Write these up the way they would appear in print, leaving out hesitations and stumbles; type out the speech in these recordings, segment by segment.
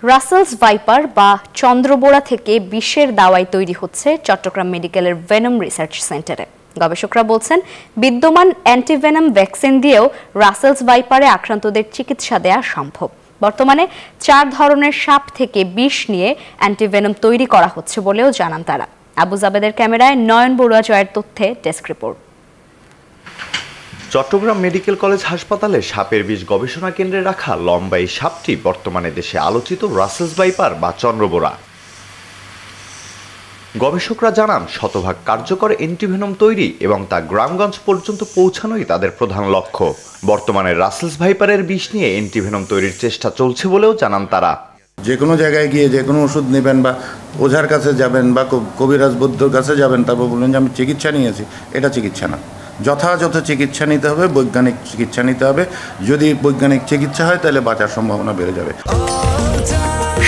Russell's viper বা চন্দ্রবোরা থেকে বিষের দাওয়াই তৈরি হচ্ছে চট্টগ্রাম মেডিকেলের ভেনম রিসার্চ সেন্টারে। গবেষকরা বলছেন, বিদ্যমান অ্যান্টিভেনম ভ্যাকসিন দিয়েও রাসেলস ভাইপারে আক্রান্তদের চিকিৎসা দেওয়া সম্ভব। বর্তমানে 4 ধরনের সাপ থেকে বিষ নিয়ে অ্যান্টিভেনম তৈরি করা হচ্ছে বলেও জানান তারা। আবু জাবেদের ক্যামেরায় নয়ন বড়ুয়া জয়ের তথ্যে desk report. Chittagong medical college হাসপাতালে সাপের বিষ গবেষণা কেন্দ্রে রাখা লম্বা এই সাপটি বর্তমানে দেশে আলোচিত রাসেলস ভাইপার বা চন্দ্রবোরা। গবেষকরা জানান, শতভাগ কার্যকর অ্যান্টিভেনম তৈরি এবং তা গ্রামগঞ্জ পর্যন্ত পৌঁছানোই তাদের প্রধান লক্ষ্য। বর্তমানে রাসেলস ভাইপারের বিষ নিয়ে অ্যান্টিভেনম তৈরির চেষ্টা চলছে বলেও জানান তারা। যে কোনো জায়গায় গিয়ে যে কোনো ওষুধ নেবেন বা ওঝার কাছে যাবেন বা কবিরাজ বৈদ্যর কাছে যাবেন, তারপর বলবেন যে আমি চিকিৎসা নিয়েছি, এটা চিকিৎসা না। যথাযথ চিকিৎসা নিতে হবে, বৈজ্ঞানিক চিকিৎসা নিতে হবে। যদি বৈজ্ঞানিক চিকিৎসা হয় তাহলে বাঁচার সম্ভাবনা বেড়ে যাবে।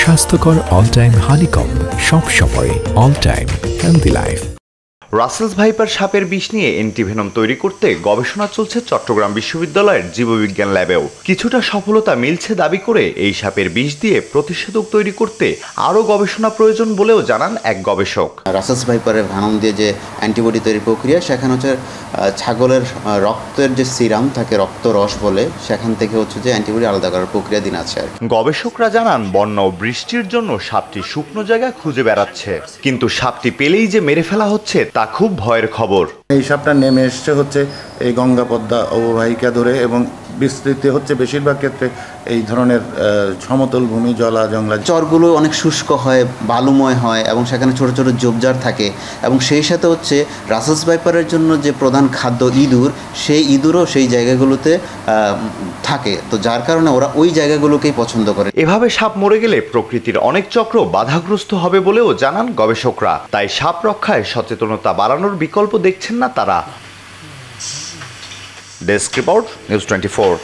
স্বাস্থ্যকর অল টাইম হানিকম, সব সময় all time healthy life. Russell's viper সাপের বিষ নিয়ে অ্যান্টিভেনম তৈরি করতে গবেষণা চলছে চট্টগ্রাম বিশ্ববিদ্যালয়ের জীববিজ্ঞান ল্যাবেও। কিছুটা সফলতা মিলছে দাবি করে এই সাপের বিষ দিয়ে প্রতিষেধক তৈরি করতে আরও গবেষণা প্রয়োজন বলেও জানান এক গবেষক। রাসেলস ভাইপারের ভেনম দিয়ে যে অ্যান্টিবডি তৈরির প্রক্রিয়া, সেখানে হচ্ছে ছাগলের রক্তের যে সিরাম থাকে, রক্ত রস বলে, সেখান থেকে হচ্ছে যে অ্যান্টিবডি আলাদা করার প্রক্রিয়া দিন আছে। গবেষকরা জানান, বন্যা ও বৃষ্টির জন্য সাপটি শুকনো জায়গা খুঁজে বেড়াচ্ছে, কিন্তু সাপটি পেলেই যে মেরে ফেলা হচ্ছে তা খুব ভয়ের খবর। এই সাপটা নেমে এসছে হচ্ছে এই গঙ্গা পদ্মা অববাহিকা ধরে এবং বিস্তৃতি হচ্ছে বেশিরভাগ ক্ষেত্রে এই ধরনের সমতল ভূমি, জলা জংলা। চরগুলো অনেক শুষ্ক হয়, বালুময় হয় এবং সেখানে ছোট ছোট ঝোপঝাড় থাকে এবং সেই সাথে হচ্ছে রাসেলস ভাইপারের জন্য যে প্রধান খাদ্য ইঁদুর, সেই ইঁদুরও সেই জায়গাগুলোতে থাকে। তো যার কারণে ওরা ওই জায়গাগুলোকেই পছন্দ করে। এভাবে সাপ মরে গেলে প্রকৃতির অনেক চক্র বাধাগ্রস্ত হবে বলেও জানান গবেষকরা। তাই সাপ রক্ষায় সচেতনতা বাড়ানোর বিকল্প দেখছেন না তারা। Desk report, news 24।